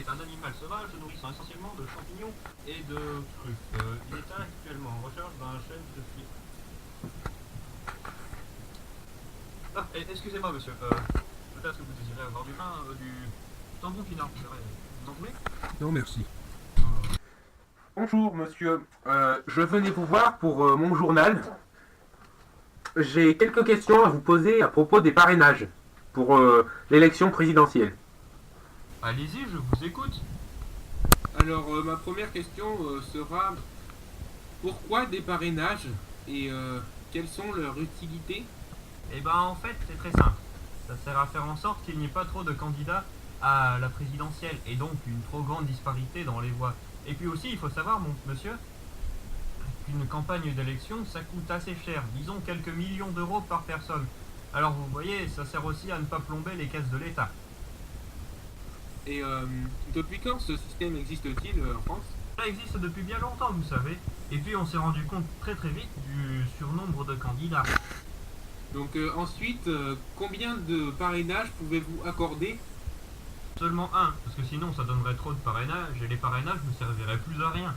est un animal sauvage se nourrissant essentiellement de champignons et de truffes. Il est actuellement en recherche d'un chef de file. Ah, excusez-moi monsieur, peut-être que vous désirez avoir du pain, du jambon pinard, vous en voulez? Non, merci. Bonjour monsieur, je venais vous voir pour mon journal. J'ai quelques questions à vous poser à propos des parrainages pour l'élection présidentielle. Allez-y, je vous écoute. Alors ma première question sera pourquoi des parrainages et quelles sont leurs utilités? Eh ben en fait c'est très simple. Ça sert à faire en sorte qu'il n'y ait pas trop de candidats à la présidentielle et donc une trop grande disparité dans les voix. Et puis aussi il faut savoir mon monsieur qu'une campagne d'élection ça coûte assez cher, disons quelques millions d'euros par personne. Alors vous voyez, ça sert aussi à ne pas plomber les caisses de l'État. Et depuis quand ce système existe-t-il en France? Ça existe depuis bien longtemps vous savez. Et puis on s'est rendu compte très vite du surnombre de candidats. Donc ensuite, combien de parrainages pouvez-vous accorder? Seulement un, parce que sinon ça donnerait trop de parrainages et les parrainages ne serviraient plus à rien.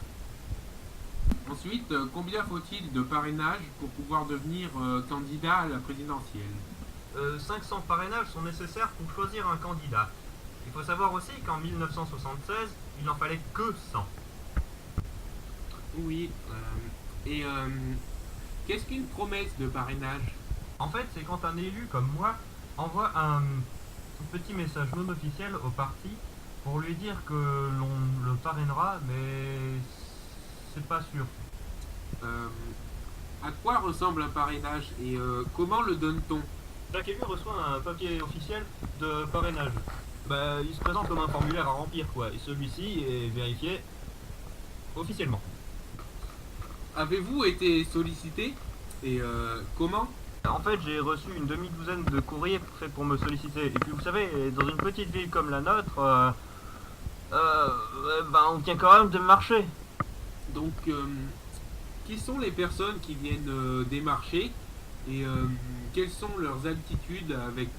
Ensuite, combien faut-il de parrainages pour pouvoir devenir candidat à la présidentielle? 500 parrainages sont nécessaires pour choisir un candidat. Il faut savoir aussi qu'en 1976, il n'en fallait que 100. Oui. Et qu'est-ce qu'une promesse de parrainage? En fait, c'est quand un élu comme moi envoie un petit message non officiel au parti pour lui dire que l'on le parrainera, mais c'est pas sûr. À quoi ressemble un parrainage et comment le donne-t-on? Chaque élu reçoit un papier officiel de parrainage. Bah, il se présente comme un formulaire à remplir, quoi, et celui-ci est vérifié officiellement. Avez-vous été sollicité et comment? En fait, j'ai reçu une demi-douzaine de courriers faits pour me solliciter. Et puis, vous savez, dans une petite ville comme la nôtre, on tient quand même de marcher. Donc, qui sont les personnes qui viennent démarcher et quelles sont leurs altitudes avec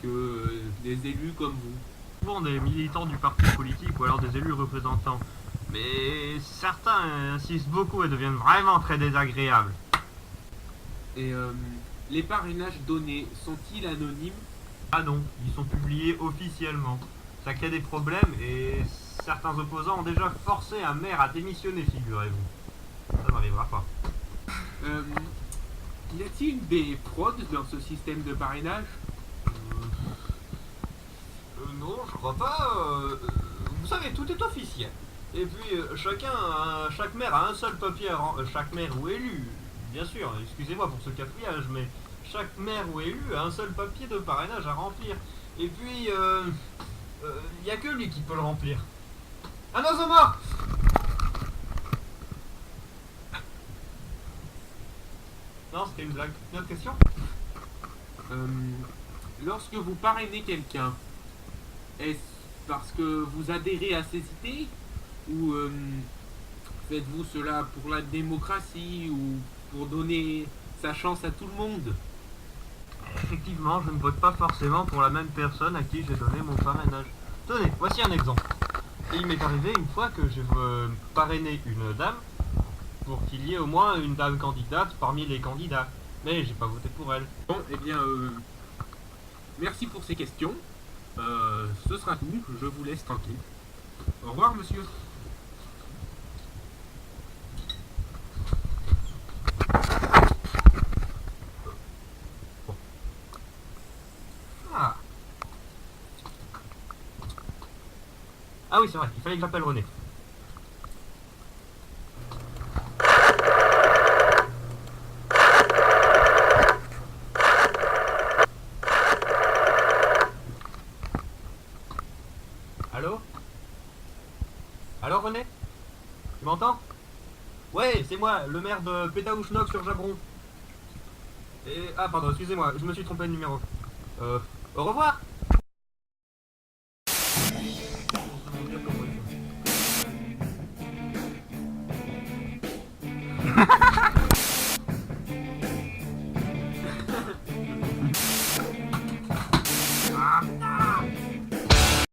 des élus comme vous? Souvent des militants du parti politique ou alors des élus représentants. Mais certains insistent beaucoup et deviennent vraiment très désagréables. Et les parrainages donnés sont-ils anonymes? Ah non, ils sont publiés officiellement. Ça crée des problèmes et certains opposants ont déjà forcé un maire à démissionner, figurez-vous. Ça n'arrivera pas. Y a-t-il des fraudes dans ce système de parrainage? Non, je crois pas. Vous savez, tout est officiel. Et puis, chaque maire a un seul papier chaque maire ou élu, bien sûr, excusez-moi pour ce cafouillage, mais chaque maire ou élu a un seul papier de parrainage à remplir. Et puis, y a que lui qui peut le remplir. Un oiseau mort! Non, c'était une blague. Une autre question? Lorsque vous parrainez quelqu'un, est-ce parce que vous adhérez à ses idées ou faites-vous cela pour la démocratie ou pour donner sa chance à tout le monde? Effectivement, je ne vote pas forcément pour la même personne à qui j'ai donné mon parrainage. Tenez, voici un exemple. Et il m'est arrivé une fois que j'ai parrainé une dame pour qu'il y ait au moins une dame candidate parmi les candidats. Mais j'ai pas voté pour elle. Bon, eh bien, merci pour ces questions. Ce sera tout, je vous laisse tranquille. Au revoir, monsieur. Ah. Ah oui, c'est vrai, il fallait que j'appelle René. Allô? Allô René? Tu m'entends? Ouais, c'est moi, le maire de Pétaouchnok sur Jabron. Et... Ah pardon, excusez-moi, je me suis trompé de numéro. Au revoir!